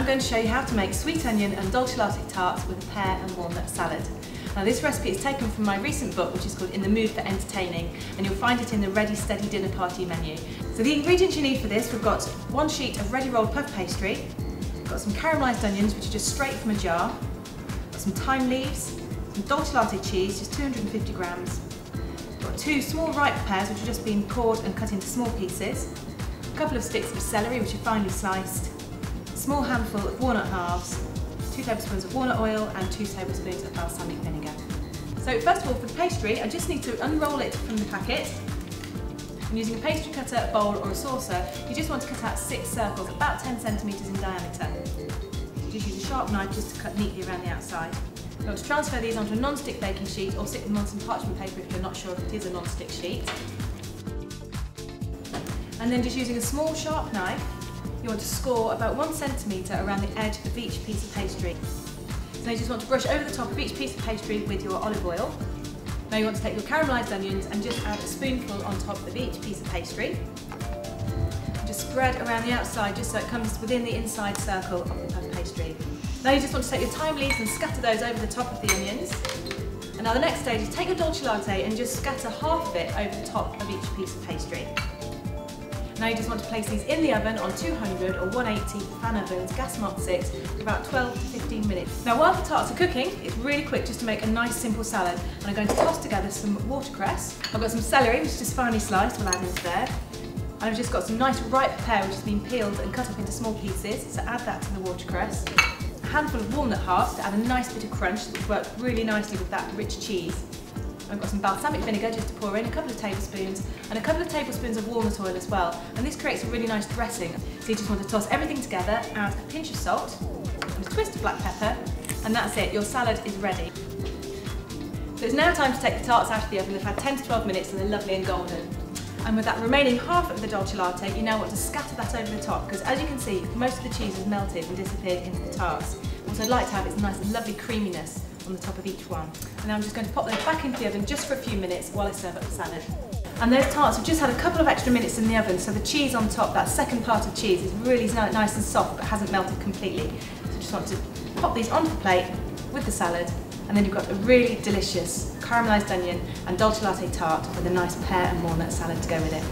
I'm going to show you how to make sweet onion and dolcelatte tarts with a pear and walnut salad. Now this recipe is taken from my recent book, which is called In the Mood for Entertaining, and you'll find it in the Ready Steady Dinner Party menu. So the ingredients you need for this, we've got 1 sheet of ready rolled puff pastry, we've got some caramelised onions which are just straight from a jar, we've got some thyme leaves, some dolcelatte cheese, just 250 grams, we've got 2 small ripe pears which have just been cored and cut into small pieces, a couple of sticks of celery which are finely sliced, a small handful of walnut halves, 2 tablespoons of walnut oil and 2 tablespoons of balsamic vinegar. So first of all, for the pastry, I just need to unroll it from the packet. I'm using a pastry cutter, a bowl or a saucer. You just want to cut out 6 circles, about 10 centimetres in diameter. You just use a sharp knife just to cut neatly around the outside. You want to transfer these onto a non-stick baking sheet or stick them on some parchment paper if you're not sure if it is a non-stick sheet. And then just using a small sharp knife, you want to score about 1 centimetre around the edge of each piece of pastry. So you just want to brush over the top of each piece of pastry with your olive oil. Now you want to take your caramelised onions and just add a spoonful on top of each piece of pastry. And just spread around the outside just so it comes within the inside circle of the puff pastry. Now you just want to take your thyme leaves and scatter those over the top of the onions. And now the next stage is take your dolcelatte and just scatter half of it over the top of each piece of pastry. Now you just want to place these in the oven on 200 or 180 fan ovens, gas mark 6, for about 12 to 15 minutes. Now while the tarts are cooking, it's really quick just to make a nice simple salad. And I'm going to toss together some watercress. I've got some celery, which is just finely sliced, we'll add into there. And I've just got some nice ripe pear, which has been peeled and cut up into small pieces, so add that to the watercress. A handful of walnut halves to add a nice bit of crunch that will work really nicely with that rich cheese. I've got some balsamic vinegar just to pour in, a couple of tablespoons, and a couple of tablespoons of walnut oil as well. And this creates a really nice dressing. So you just want to toss everything together, add a pinch of salt, and a twist of black pepper, and that's it, your salad is ready. So it's now time to take the tarts out of the oven. They've had 10 to 12 minutes and they're lovely and golden. And with that remaining half of the dolcelatte, you now want to scatter that over the top, because as you can see, most of the cheese has melted and disappeared into the tarts. What I'd like to have is a nice and lovely creaminess on the top of each one. And now I'm just going to pop those back into the oven just for a few minutes while I serve up the salad. And those tarts have just had a couple of extra minutes in the oven, so the cheese on top, that second part of cheese, is really nice and soft but hasn't melted completely. So just want to pop these onto the plate with the salad, and then you've got a really delicious caramelised onion and dolcelatte tart with a nice pear and walnut salad to go with it.